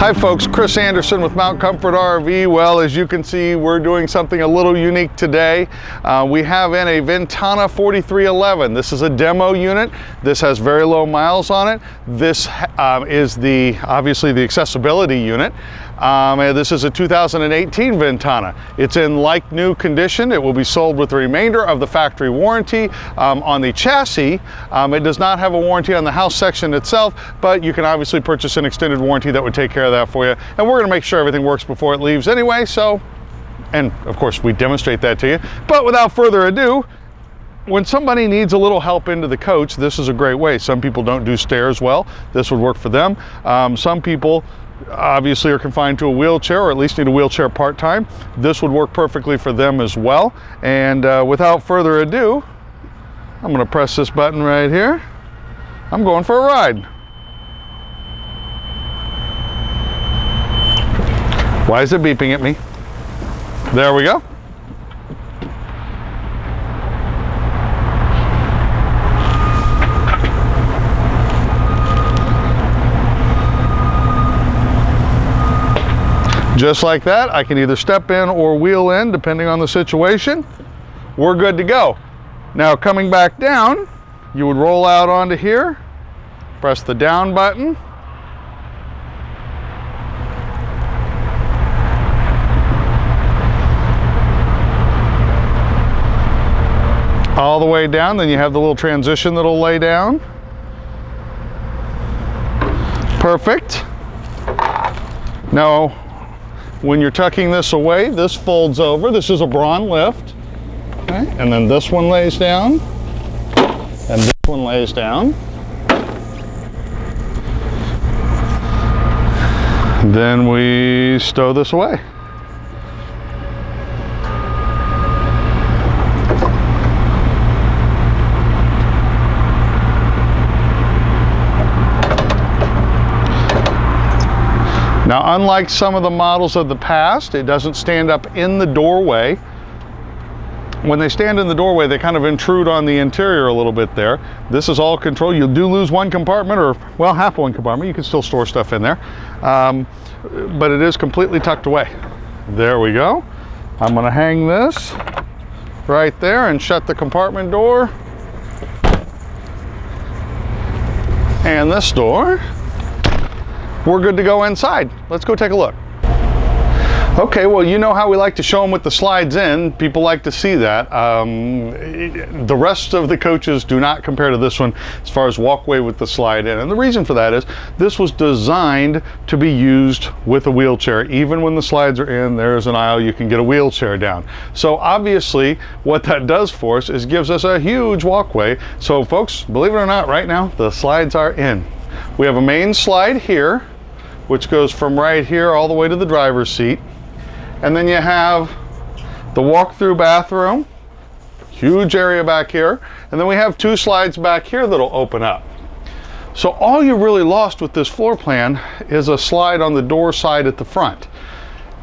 Hi folks, Chris Anderson with Mount Comfort RV. Well, as you can see, we're doing something a little unique today. We have in a Ventana 4311. This is a demo unit. This has very low miles on it. This is obviously the accessibility unit. And this is a 2018 Ventana. It's in like new condition. It will be sold with the remainder of the factory warranty on the chassis. It does not have a warranty on the house section itself, but you can obviously purchase an extended warranty that would take care of that for you. And we're going to make sure everything works before it leaves anyway. So, and of course we demonstrate that to you. But without further ado, when somebody needs a little help into the coach, this is a great way. Some people don't do stairs well. This would work for them. Some people obviously are confined to a wheelchair, or at least need a wheelchair part-time. This would work perfectly for them as well. And without further ado, I'm going to press this button right here. I'm going for a ride. Why is it beeping at me? There we go. Just like that, I can either step in or wheel in, depending on the situation. We're good to go. Now, coming back down, you would roll out onto here, press the down button. All the way down, then you have the little transition that'll lay down. Perfect. Now, when you're tucking this away, this folds over. This is a Braun lift. Okay. And then this one lays down. And this one lays down. Then we stow this away. Now, unlike some of the models of the past, it doesn't stand up in the doorway. When they stand in the doorway, they kind of intrude on the interior a little bit there. This is all controlled. You do lose one compartment, or, well, half one compartment. You can still store stuff in there. But it is completely tucked away. There we go. I'm going to hang this right there and shut the compartment door. And this door. We're good to go inside. Let's go take a look. Okay, well, you know how we like to show them with the slides in. People like to see that. The rest of the coaches do not compare to this one as far as walkway with the slide in. And the reason for that is this was designed to be used with a wheelchair. Even when the slides are in, there's an aisle you can get a wheelchair down. So obviously what that does for us is gives us a huge walkway. So folks, believe it or not, right now the slides are in. We have a main slide here, which goes from right here all the way to the driver's seat. And then you have the walk-through bathroom, huge area back here. And then we have two slides back here that'll open up. So all you really lost with this floor plan is a slide on the door side at the front.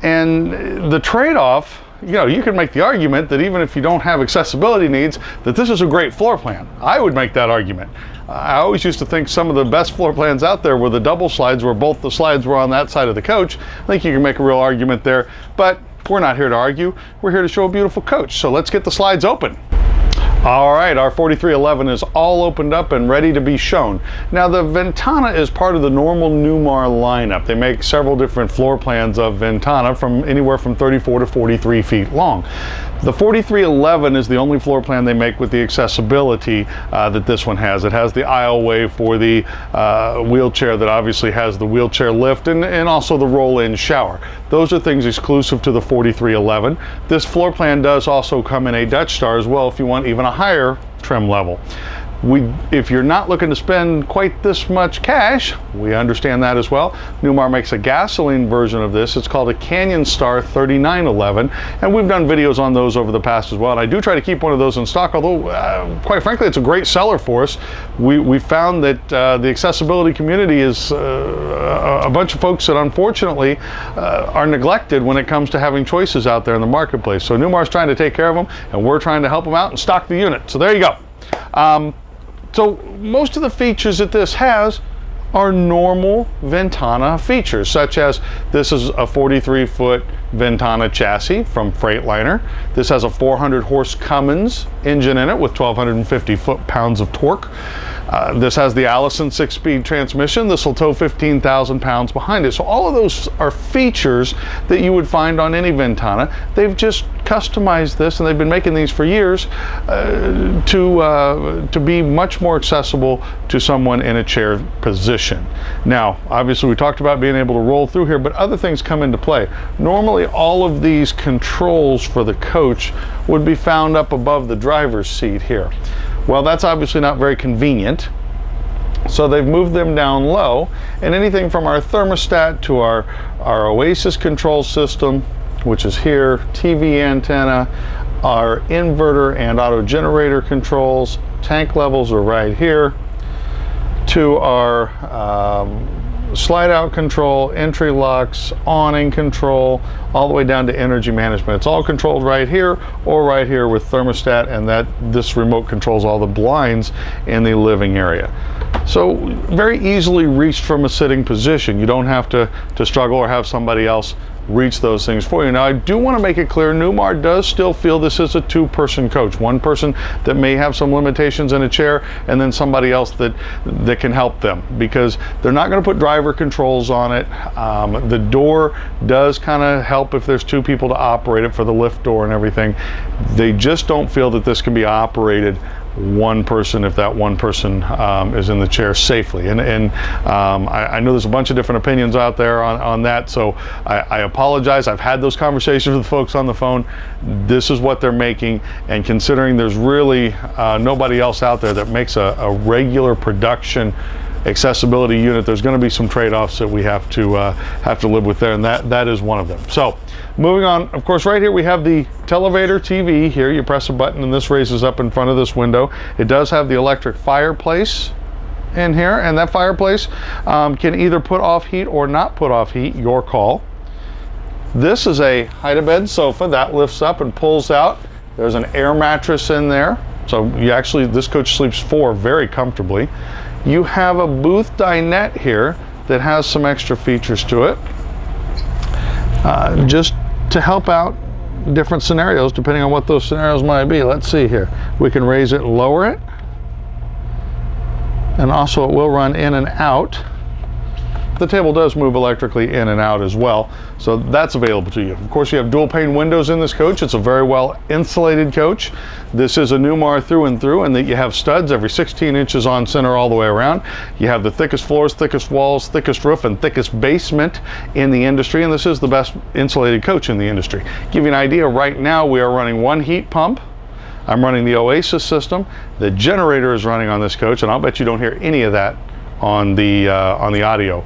And the trade-off, you know, you can make the argument that even if you don't have accessibility needs, that this is a great floor plan. I would make that argument. I always used to think some of the best floor plans out there were the double slides, where both the slides were on that side of the coach. I think you can make a real argument there, but we're not here to argue. We're here to show a beautiful coach. So let's get the slides open. All right, our 4311 is all opened up and ready to be shown. Now, the Ventana is part of the normal Newmar lineup. They make several different floor plans of Ventana, from anywhere from 34 to 43 feet long. The 4311 is the only floor plan they make with the accessibility that this one has. It has the aisleway for the wheelchair that obviously has the wheelchair lift, and also the roll-in shower. Those are things exclusive to the 4311. This floor plan does also come in a Dutch Star as well, if you want even a higher trim level. If you're not looking to spend quite this much cash, we understand that as well. Newmar makes a gasoline version of this. It's called a Canyon Star 3911, and we've done videos on those over the past as well. And I do try to keep one of those in stock, although quite frankly, it's a great seller for us. We found that the accessibility community is a bunch of folks that unfortunately are neglected when it comes to having choices out there in the marketplace. So Newmar's trying to take care of them, and we're trying to help them out and stock the unit. So there you go. So most of the features that this has are normal Ventana features, such as this is a 43-foot Ventana chassis from Freightliner. This has a 400 horse Cummins engine in it with 1,250 foot-pounds of torque. This has the Allison 6-speed transmission. This will tow 15,000 pounds behind it. So all of those are features that you would find on any Ventana. They've just customized this, and they've been making these for years to be much more accessible to someone in a chair position. Now, obviously we talked about being able to roll through here, but other things come into play. Normally all of these controls for the coach would be found up above the driver's seat here. Well, that's obviously not very convenient, so they've moved them down low, and anything from our thermostat to our Oasis control system, which is here, TV antenna, our inverter and auto generator controls, tank levels are right here, to our slide out control, entry locks, awning control, all the way down to energy management. It's all controlled right here or right here with thermostat, and this remote controls all the blinds in the living area. So very easily reached from a sitting position. You don't have to struggle or have somebody else reach those things for you. Now, I do want to make it clear, Newmar does still feel this is a two-person coach. One person that may have some limitations in a chair, and then somebody else that can help them, because they're not going to put driver controls on it. The door does kind of help if there's two people to operate it for the lift door and everything. They just don't feel that this can be operated one person if that one person is in the chair safely, and I know there's a bunch of different opinions out there on that, so I apologize. I've had those conversations with folks on the phone. This is what they're making, and considering there's really nobody else out there that makes a regular production accessibility unit, there's going to be some trade-offs that we have to live with there, and that is one of them. So moving on, of course, right here we have the Televator TV. Here you press a button and this raises up in front of this window. It does have the electric fireplace in here, and that fireplace can either put off heat or not put off heat, your call. This is a hide-a-bed sofa that lifts up and pulls out. There's an air mattress in there, so this coach sleeps 4 very comfortably. You have a booth dinette here that has some extra features to it, just to help out different scenarios depending on what those scenarios might be. Let's see here. We can raise it and lower it, and also it will run in and out. The table does move electrically in and out as well, so that's available to you. Of course, you have dual pane windows in this coach. It's a very well insulated coach. This is a Newmar through and through, and that you have studs every 16 inches on center all the way around. You have the thickest floors, thickest walls, thickest roof, and thickest basement in the industry, and this is the best insulated coach in the industry. Give you an idea, right now we are running 1 heat pump. I'm running the Oasis system. The generator is running on this coach, and I'll bet you don't hear any of that on the audio.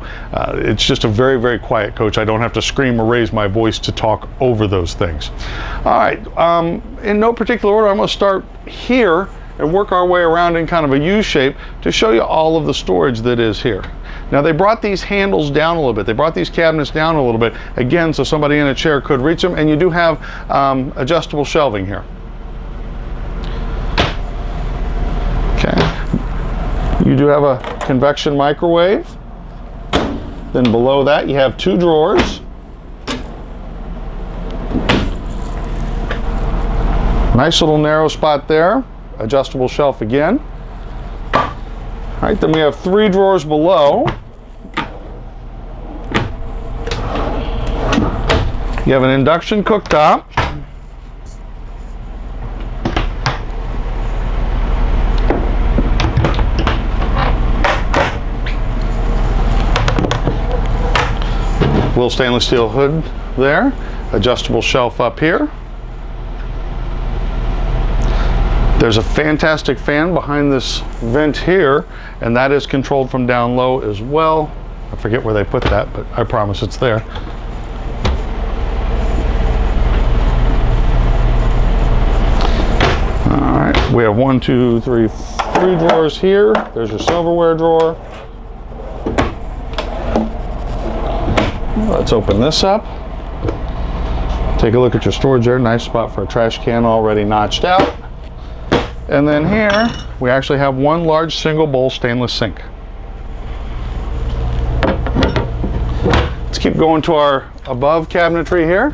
It's just a very, very quiet coach. I don't have to scream or raise my voice to talk over those things. All right, in no particular order, I'm going to start here and work our way around in kind of a U shape to show you all of the storage that is here. Now, they brought these handles down a little bit. They brought these cabinets down a little bit, again, so somebody in a chair could reach them, and you do have adjustable shelving here. Okay. You do have a convection microwave. Then below that you have 2 drawers. Nice little narrow spot there. Adjustable shelf again. All right, then we have 3 drawers below. You have an induction cooktop. Little stainless steel hood there, adjustable shelf up here. There's a fantastic fan behind this vent here, and that is controlled from down low as well. I forget where they put that, but I promise it's there. All right, we have 1, 2, 3, 3 drawers here. There's your silverware drawer. Let's open this up. Take a look at your storage there. Nice spot for a trash can already notched out. And then here, we actually have 1 large single bowl stainless sink. keep going to our above cabinetry here.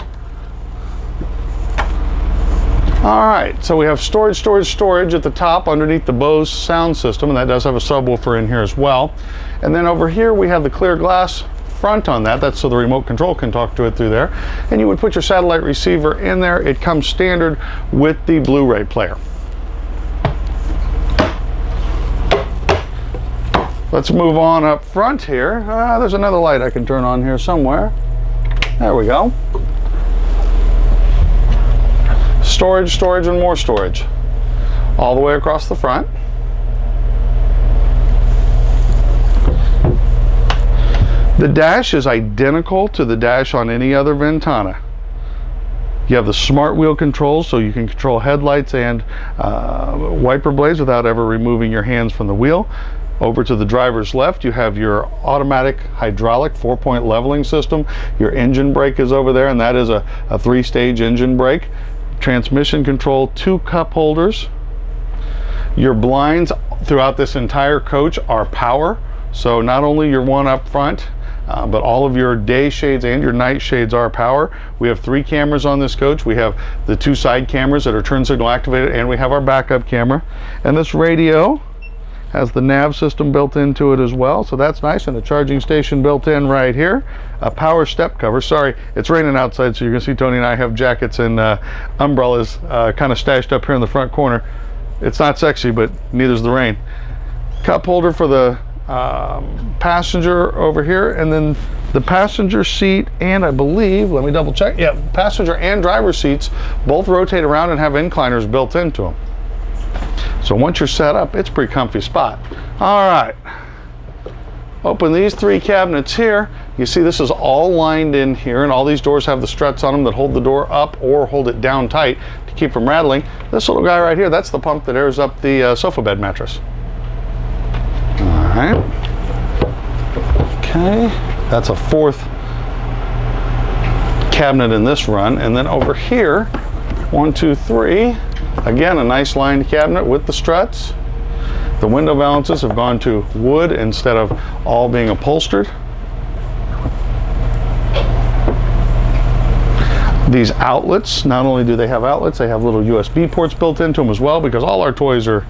All right, so we have storage at the top underneath the Bose sound system, and that does have a subwoofer in here as well. And then over here we have the clear glass front on that. That's so the remote control can talk to it through there. And you would put your satellite receiver in there. It comes standard with the Blu-ray player. Let's move on up front here. There's another light I can turn on here somewhere. There we go. Storage, and more storage. All the way across the front. The dash is identical to the dash on any other Ventana. You have the smart wheel controls, so you can control headlights and wiper blades without ever removing your hands from the wheel. Over to the driver's left, you have your automatic hydraulic 4-point leveling system. Your engine brake is over there, and that is a 3-stage engine brake. Transmission control, 2 cup holders. Your blinds throughout this entire coach are power, so not only your one up front, but all of your day shades and your night shades are power. We have 3 cameras on this coach. We have the 2 side cameras that are turn signal activated, and we have our backup camera. And this radio has the nav system built into it as well, so that's nice, and a charging station built in right here. A power step cover. Sorry, it's raining outside, so you're gonna see Tony and I have jackets and umbrellas kind of stashed up here in the front corner. It's not sexy, but neither's the rain. Cup holder for the passenger over here, and then the passenger seat, and I believe, let me double check, yeah, passenger and driver seats both rotate around and have incliners built into them. So once you're set up, it's a pretty comfy spot. All right, open these 3 cabinets here. You see this is all lined in here, and all these doors have the struts on them that hold the door up or hold it down tight to keep from rattling. This little guy right here, that's the pump that airs up the sofa bed mattress. All right, okay, that's a 4th cabinet in this run. And then over here, 1, 2, 3, again, a nice lined cabinet with the struts. The window valances have gone to wood instead of all being upholstered. These outlets, not only do they have outlets, they have little USB ports built into them as well, because all our toys are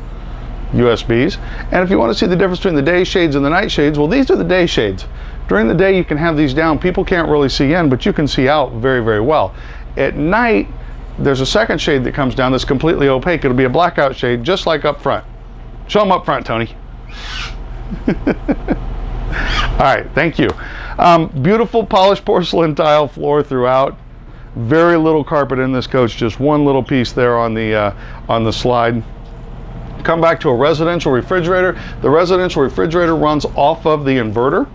USBs. And if you want to see the difference between the day shades and the night shades, well, these are the day shades. During the day you can have these down, people can't really see in, but you can see out very, very well. At night, there's a second shade that comes down that's completely opaque. It'll be a blackout shade, just like up front. Show them up front, Tony. All right, thank you. Beautiful polished porcelain tile floor throughout. Very little carpet in this coach, just one little piece there on the slide. Come back to a residential refrigerator. The residential refrigerator runs off of the inverter.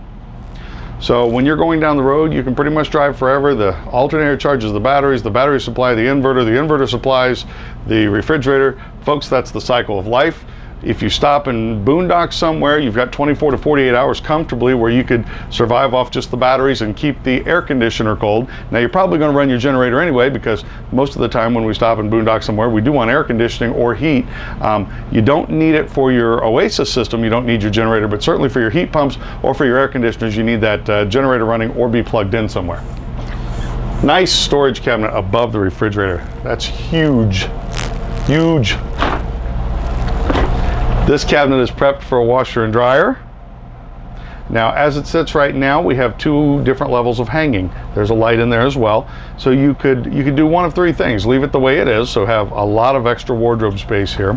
So when you're going down the road, you can pretty much drive forever. The alternator charges the batteries supply the inverter supplies the refrigerator. Folks, that's the cycle of life. If you stop in boondocks somewhere, you've got 24 to 48 hours comfortably where you could survive off just the batteries and keep the air conditioner cold. Now you're probably going to run your generator anyway, because most of the time when we stop in boondocks somewhere, we do want air conditioning or heat. You don't need it for your Oasis system, you don't need your generator, but certainly for your heat pumps or for your air conditioners, you need that generator running or be plugged in somewhere. Nice storage cabinet above the refrigerator. That's huge, huge. This cabinet is prepped for a washer and dryer. Now, as it sits right now, we have 2 different levels of hanging. There's a light in there as well. So you could do one of 3 things. Leave it the way it is, so have a lot of extra wardrobe space here.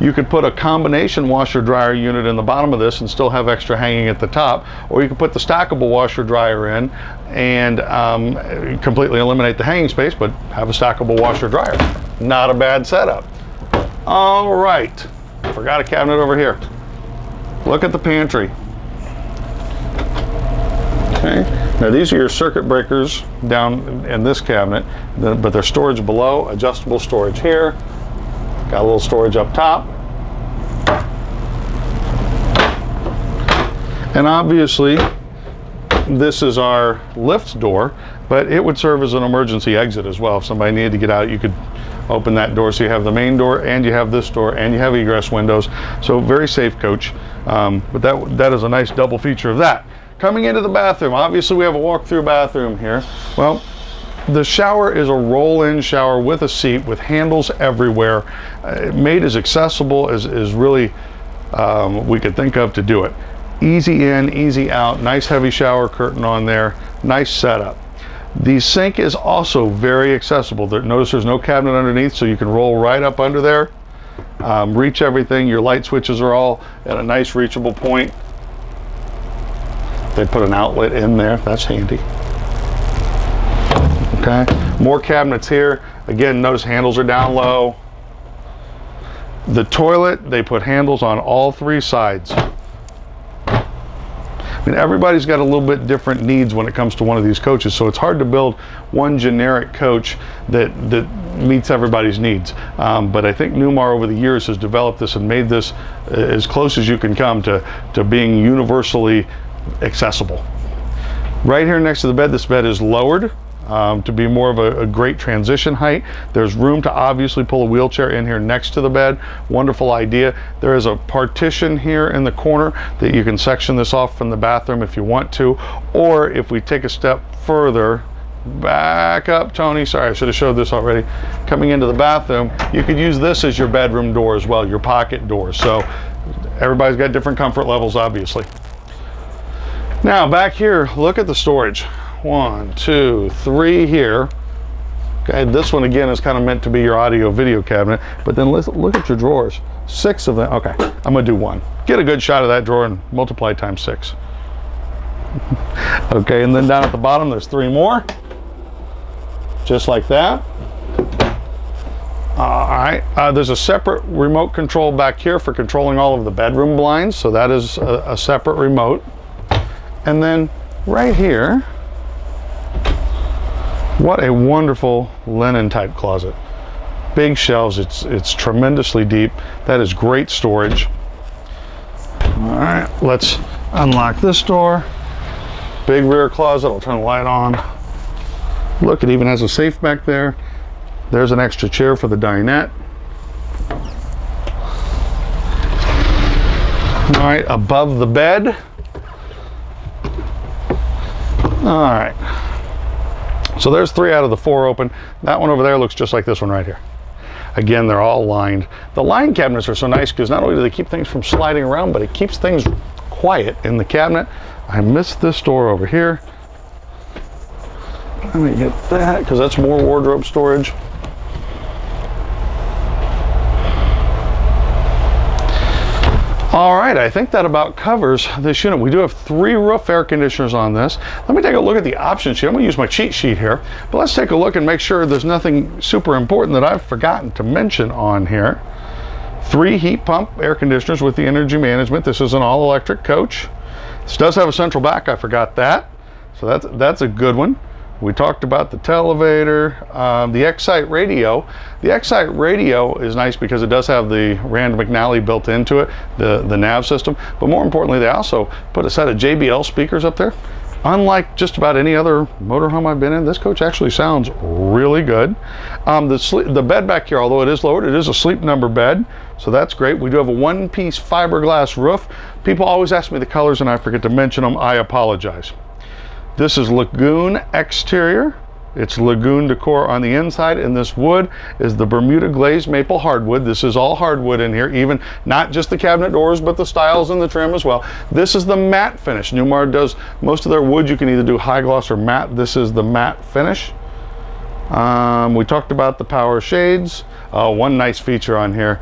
You could put a combination washer dryer unit in the bottom of this and still have extra hanging at the top, or you could put the stackable washer dryer in and completely eliminate the hanging space, but have a stackable washer dryer. Not a bad setup. All right. Forgot a cabinet over here. Look at the pantry. Okay, now these are your circuit breakers down in this cabinet, but there's storage below, adjustable storage here. Got a little storage up top. And obviously, this is our lift door, but it would serve as an emergency exit as well. If somebody needed to get out, you could open that door. So you have the main door, and you have this door, and you have egress windows. So very safe coach. But that is a nice double feature of that. Coming into the bathroom, obviously we have a walk-through bathroom here. Well, the shower is a roll-in shower with a seat with handles everywhere, made as accessible as really we could think of to do it. Easy in, easy out, nice heavy shower curtain on there, nice setup. The sink is also very accessible. Notice there's no cabinet underneath, so you can roll right up under there, reach everything. Your light switches are all at a nice reachable point. They put an outlet in there, that's handy. Okay, more cabinets here. Again, notice handles are down low. The toilet, they put handles on all three sides. I mean, everybody's got a little bit different needs when it comes to one of these coaches, so it's hard to build one generic coach that meets everybody's needs. But I think Newmar over the years has developed this and made this as close as you can come to being universally accessible. Right here next to the bed, this bed is lowered to be more of a great transition height. There's room to obviously pull a wheelchair in here next to the bed. Wonderful idea. There is a partition here in the corner that you can section this off from the bathroom if you want to, or if we take a step further, back up, Tony, sorry, I should have showed this already. Coming into the bathroom, you could use this as your bedroom door as well, your pocket door. So everybody's got different comfort levels, obviously. Now back here, look at the storage. 1, 2, 3 here. Okay, this one again is kind of meant to be your audio video cabinet, but then let's look at your drawers. 6 of them. Okay, I'm gonna do 1. Get a good shot of that drawer and multiply times 6. Okay, and then down at the bottom there's 3 more, just like that. All right, there's a separate remote control back here for controlling all of the bedroom blinds, so that is a separate remote. And then right here, what a wonderful linen type closet. Big shelves, it's tremendously deep. That is great storage. All right, let's unlock this door. Big rear closet, I'll turn the light on. Look, it even has a safe back there. There's an extra chair for the dinette. All right, above the bed. All right. So there's 3 out of the 4 open. That one over there looks just like this one right here. Again, they're all lined. The line cabinets are so nice because not only do they keep things from sliding around, but it keeps things quiet in the cabinet. I missed this door over here. Let me get that because that's more wardrobe storage. All right, I think that about covers this unit. We do have 3 roof air conditioners on this. Let me take a look at the option sheet. I'm gonna use my cheat sheet here, but let's take a look and make sure there's nothing super important that I've forgotten to mention on here. 3 heat pump air conditioners with the energy management. This is an all electric coach. This does have a central back, I forgot that. So that's a good one. We talked about the televator, the Excite radio. The Excite radio is nice because it does have the Rand McNally built into it, the nav system, but more importantly, they also put a set of JBL speakers up there. Unlike just about any other motorhome I've been in, this coach actually sounds really good. The bed back here, although it is lowered, it is a sleep number bed, so that's great. We do have a 1-piece fiberglass roof. People always ask me the colors and I forget to mention them. I apologize. This is Lagoon Exterior. It's Lagoon decor on the inside, and this wood is the Bermuda glazed maple hardwood. This is all hardwood in here, even not just the cabinet doors, but the stiles and the trim as well. This is the matte finish. Newmar does most of their wood. You can either do high gloss or matte. This is the matte finish. We talked about the power shades. One nice feature on here,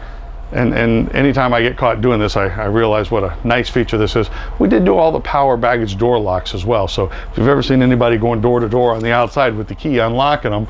and anytime I get caught doing this, I realize what a nice feature this is. We did do all the power baggage door locks as well. So if you've ever seen anybody going door to door on the outside with the key unlocking them,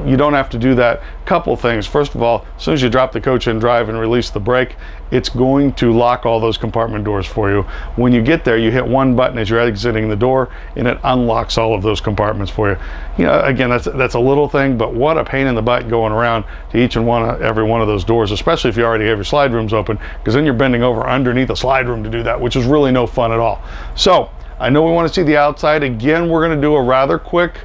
you don't have to do that. Couple things. First of all, as soon as you drop the coach in drive and release the brake, it's going to lock all those compartment doors for you. When you get there, you hit one button as you're exiting the door and it unlocks all of those compartments for you. You know, again, that's a little thing, but what a pain in the butt going around to each and every one of those doors, especially if you already have your slide rooms open, because then you're bending over underneath a slide room to do that, which is really no fun at all. So I know we want to see the outside. Again, we're going to do a rather quick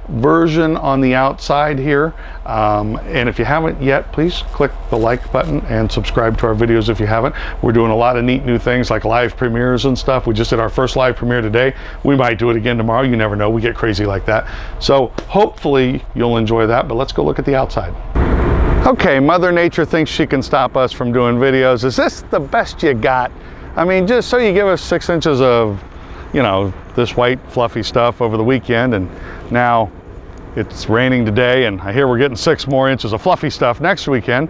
version on the outside here. And if you haven't yet, please click the like button and subscribe to our videos if you haven't. We're doing a lot of neat new things like live premieres and stuff. We just did our first live premiere today. We might do it again tomorrow. You never know. We get crazy like that. So hopefully you'll enjoy that, but let's go look at the outside. Okay, Mother Nature thinks she can stop us from doing videos. Is this the best you got? I mean, just so you give us 6 inches of, you know, this white fluffy stuff over the weekend, and now it's raining today, and I hear we're getting 6 more inches of fluffy stuff next weekend.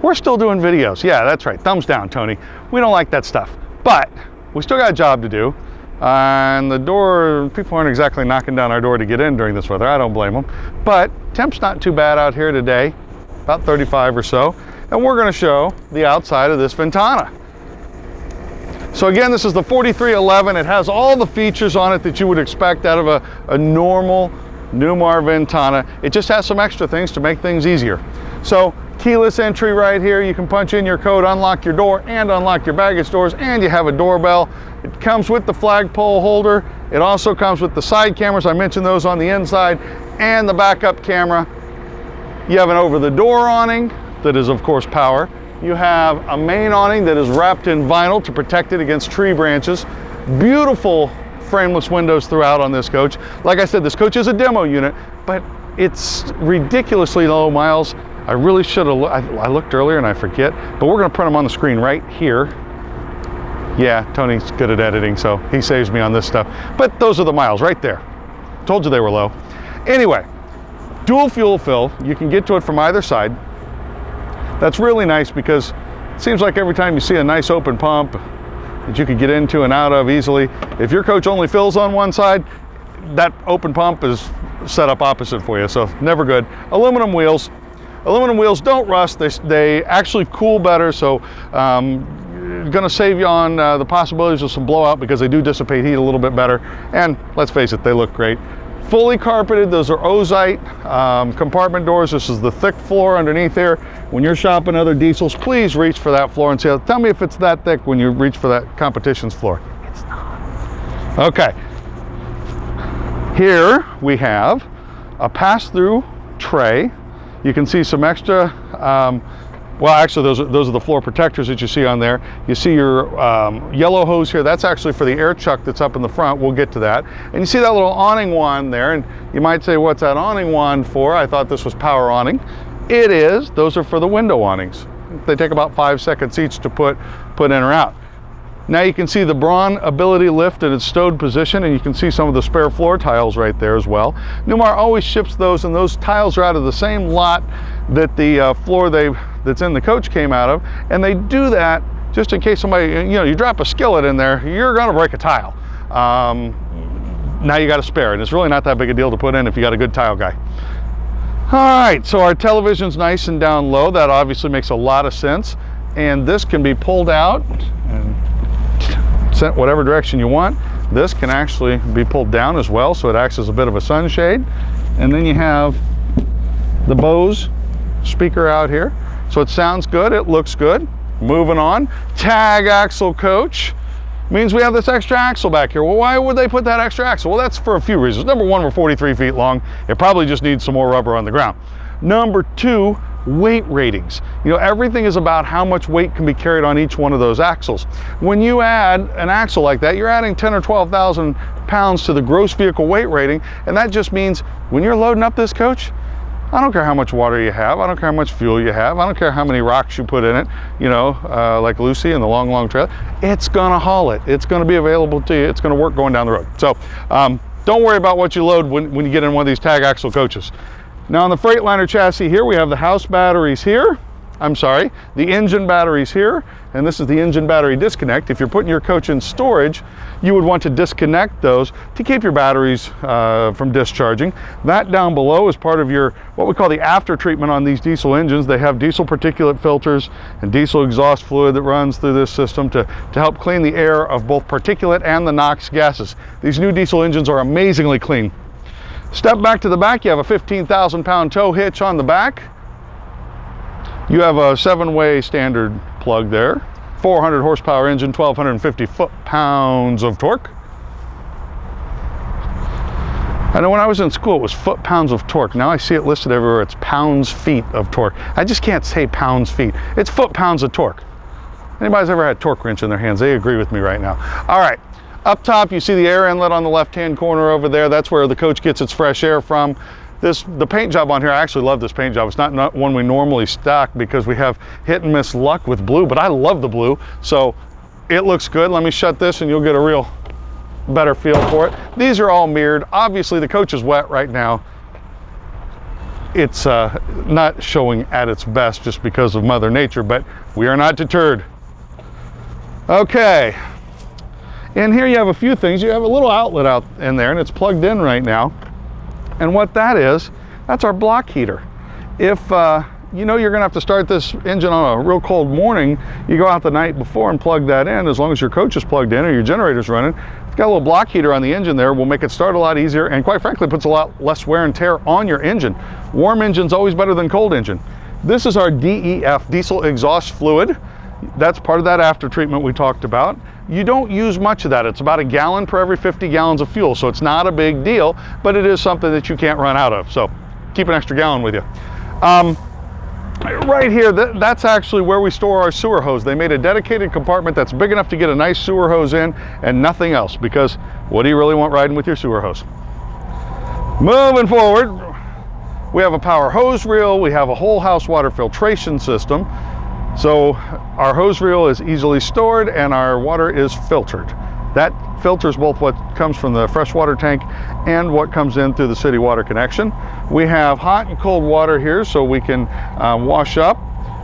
We're still doing videos. Yeah, that's right. Thumbs down, Tony. We don't like that stuff, but we still got a job to do. And the door, people aren't exactly knocking down our door to get in during this weather. I don't blame them. But temp's not too bad out here today, about 35 or so. And we're going to show the outside of this Ventana. So again, this is the 4311. It has all the features on it that you would expect out of a normal Newmar Ventana. It just has some extra things to make things easier. So keyless entry right here. You can punch in your code, unlock your door and unlock your baggage doors, and you have a doorbell. It comes with the flagpole holder. It also comes with the side cameras. I mentioned those on the inside, and the backup camera. You have an over-the-door awning that is, of course, power. You have a main awning that is wrapped in vinyl to protect it against tree branches. Beautiful frameless windows throughout on this coach. Like I said, this coach is a demo unit, but it's ridiculously low miles. I really should have, I looked earlier and I forget, but we're gonna print them on the screen right here. Yeah, Tony's good at editing, so he saves me on this stuff. But those are the miles right there. Told you they were low. Anyway, dual fuel fill. You can get to it from either side. That's really nice because it seems like every time you see a nice open pump that you could get into and out of easily, if your coach only fills on one side, that open pump is set up opposite for you, so never good. Aluminum wheels. Aluminum wheels don't rust. They actually cool better, so gonna save you on the possibilities of some blowout because they do dissipate heat a little bit better. And let's face it, they look great. Fully carpeted. Those are Ozite compartment doors. This is the thick floor underneath here. When you're shopping other diesels, please reach for that floor and say, tell me if it's that thick when you reach for that competition's floor. It's not. Okay. Here we have a pass-through tray. You can see some extra, well, actually those are the floor protectors that you see on there. You see your yellow hose here. That's actually for the air chuck that's up in the front. We'll get to that. And you see that little awning wand there, and you might say, what's that awning wand for? I thought this was power awning. It is. Those are for the window awnings. They take about 5 seconds each to put in or out. Now you can see the Braun Ability lift in its stowed position, and you can see some of the spare floor tiles right there as well. Newmar always ships those, and those tiles are out of the same lot that the floor that's in the coach came out of, and they do that just in case somebody, you know, you drop a skillet in there, you're gonna break a tile. Now you got a spare, and it's really not that big a deal to put in if you got a good tile guy. All right, so our television's nice and down low. That obviously makes a lot of sense, and this can be pulled out and sent whatever direction you want. This can actually be pulled down as well, so it acts as a bit of a sunshade. And then you have the Bose speaker out here. So it sounds good, it looks good. Moving on, tag axle coach. Means we have this extra axle back here. Well, why would they put that extra axle? Well, that's for a few reasons. Number one, we're 43 feet long. It probably just needs some more rubber on the ground. Number two, weight ratings. You know, everything is about how much weight can be carried on each one of those axles. When you add an axle like that, you're adding 10 or 12,000 pounds to the gross vehicle weight rating, and that just means when you're loading up this coach, I don't care how much water you have, I don't care how much fuel you have, I don't care how many rocks you put in it, you know, like Lucy and the long, long trail, it's gonna haul it. It's gonna be available to you. It's gonna work going down the road. So don't worry about what you load when you get in one of these tag axle coaches. Now on the Freightliner chassis here, we have the house batteries here. I'm sorry, the engine batteries here, and this is the engine battery disconnect. If you're putting your coach in storage, you would want to disconnect those to keep your batteries from discharging. That down below is part of your, what we call the after treatment on these diesel engines. They have diesel particulate filters and diesel exhaust fluid that runs through this system to help clean the air of both particulate and the NOx gases. These new diesel engines are amazingly clean. Step back to the back, you have a 15,000 pound tow hitch on the back. You have a 7-way standard plug there. 400 horsepower engine, 1,250 foot-pounds of torque. I know when I was in school, it was foot-pounds of torque. Now I see it listed everywhere. It's pounds-feet of torque. I just can't say pounds-feet. It's foot-pounds of torque. Anybody's ever had torque wrench in their hands, they agree with me right now. All right, up top, you see the air inlet on the left-hand corner over there. That's where the coach gets its fresh air from. The paint job on here, I actually love this paint job. It's not one we normally stock because we have hit and miss luck with blue, but I love the blue, so it looks good. Let me shut this and you'll get a real better feel for it. These are all mirrored. Obviously the coach is wet right now. It's not showing at its best just because of Mother Nature, but we are not deterred. Okay, in here you have a few things. You have a little outlet out in there and it's plugged in right now. And what that is, that's our block heater. If you know you're gonna have to start this engine on a real cold morning, you go out the night before and plug that in. As long as your coach is plugged in or your generator's running, it's got a little block heater on the engine there, will make it start a lot easier, and quite frankly puts a lot less wear and tear on your engine. Warm engine's always better than cold engine. This is our DEF, diesel exhaust fluid. That's part of that after treatment we talked about. You don't use much of that. It's about 1 gallon per every 50 gallons of fuel, so it's not a big deal, but it is something that you can't run out of, so keep an extra gallon with you. Right here, that's actually where we store our sewer hose. They made a dedicated compartment that's big enough to get a nice sewer hose in and nothing else, because what do you really want riding with your sewer hose? Moving forward, we have a power hose reel, we have a whole house water filtration system. So our hose reel is easily stored and our water is filtered. That filters both what comes from the freshwater tank and what comes in through the city water connection. We have hot and cold water here so we can wash up.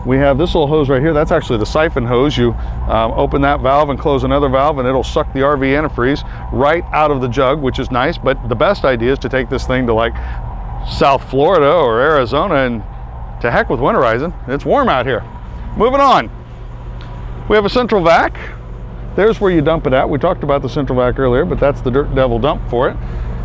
We have this little hose right here. That's actually the siphon hose. You open that valve and close another valve and it'll suck the RV antifreeze right out of the jug, which is nice. But the best idea is to take this thing to like South Florida or Arizona and to heck with winterizing. It's warm out here. Moving on, we have a central vac. There's where you dump it at. We talked about the central vac earlier, but that's the Dirt Devil dump for it.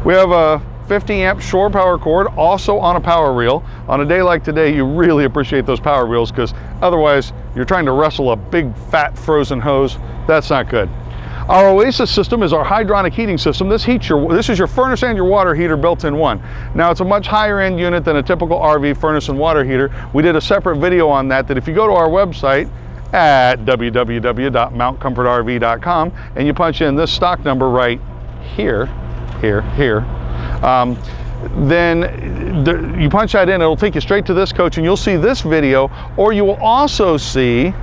We have a 50 amp shore power cord, also on a power reel. On a day like today, you really appreciate those power reels because otherwise you're trying to wrestle a big fat frozen hose. That's not good. Our Oasis system is our hydronic heating system. This is your furnace and your water heater built in one. Now it's a much higher end unit than a typical RV furnace and water heater. We did a separate video on that if you go to our website at www.mountcomfortrv.com and you punch in this stock number right here, then you punch that in, it'll take you straight to this coach and you'll see this video, or you will also see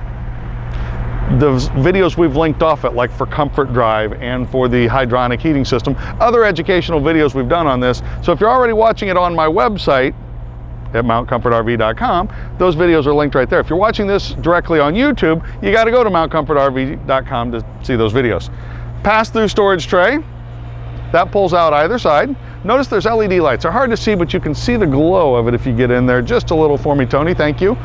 the videos we've linked off it, like for Comfort Drive and for the hydronic heating system, other educational videos we've done on this. So if you're already watching it on my website at mountcomfortrv.com, those videos are linked right there. If you're watching this directly on YouTube, you got to go to mountcomfortrv.com to see those videos. Pass-through storage tray, that pulls out either side. Notice there's LED lights. They're hard to see, but you can see the glow of it if you get in there. Just a little for me, Tony, thank you.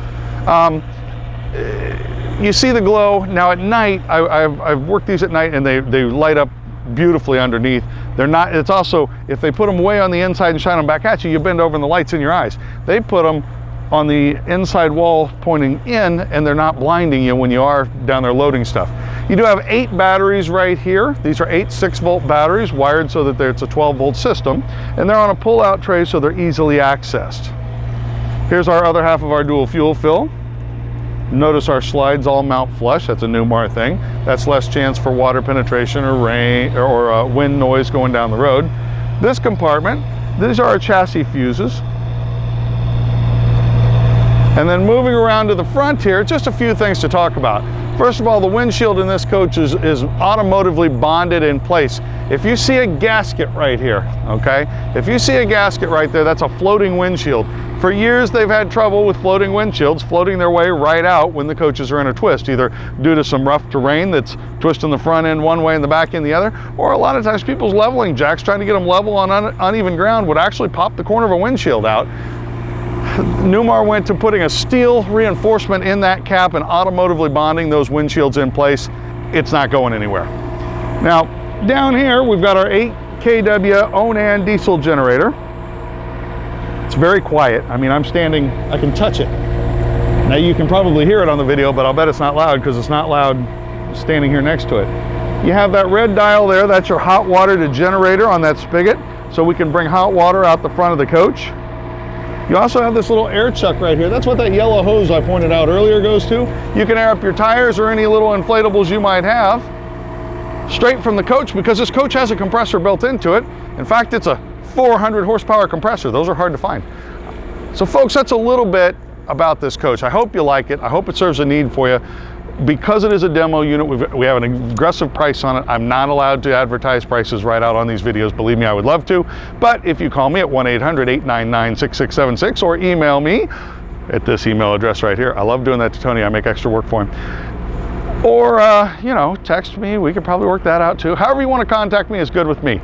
You see the glow. Now at night, I've worked these at night and they light up beautifully underneath. They're not, it's also, if they put them way on the inside and shine them back at you, you bend over and the light's in your eyes. They put them on the inside wall pointing in and they're not blinding you when you are down there loading stuff. You do have 8 batteries right here. These are 8 6-volt batteries wired so that it's a 12-volt system, and they're on a pull-out tray so they're easily accessed. Here's our other half of our dual fuel fill. Notice our slides all mount flush. That's a Newmar thing. That's less chance for water penetration or rain or wind noise going down the road. This compartment, these are our chassis fuses. And then moving around to the front here, just a few things to talk about. First of all, the windshield in this coach is automotively bonded in place. If you see a gasket right here, okay? If you see a gasket right there, that's a floating windshield. For years, they've had trouble with floating windshields, floating their way right out when the coaches are in a twist, either due to some rough terrain that's twisting the front end one way and the back end the other, or a lot of times people's leveling jacks, trying to get them level on uneven ground, would actually pop the corner of a windshield out. Newmar went to putting a steel reinforcement in that cap and automotively bonding those windshields in place. It's not going anywhere. Now, down here, we've got our 8 kW Onan diesel generator. It's very quiet. I mean, I'm standing, I can touch it. Now you can probably hear it on the video, but I'll bet it's not loud because it's not loud standing here next to it. You have that red dial there, that's your hot water to generator on that spigot. so we can bring hot water out the front of the coach. You also have this little air chuck right here. That's what that yellow hose I pointed out earlier goes to. You can air up your tires or any little inflatables you might have straight from the coach, because this coach has a compressor built into it. In fact, it's a 400 horsepower compressor. Those are hard to find. So folks, that's a little bit about this coach. I hope you like it. I hope it serves a need for you. Because it is a demo unit, we have an aggressive price on it. I'm not allowed to advertise prices right out on these videos. Believe me, I would love to. But if you call me at 1-800-899-6676 or email me at this email address right here. I love doing that to Tony. I make extra work for him. Or, you know, text me. We could probably work that out too. However you want to contact me is good with me.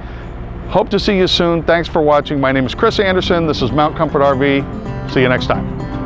Hope to see you soon. Thanks for watching. My name is Chris Anderson. This is Mount Comfort RV. See you next time.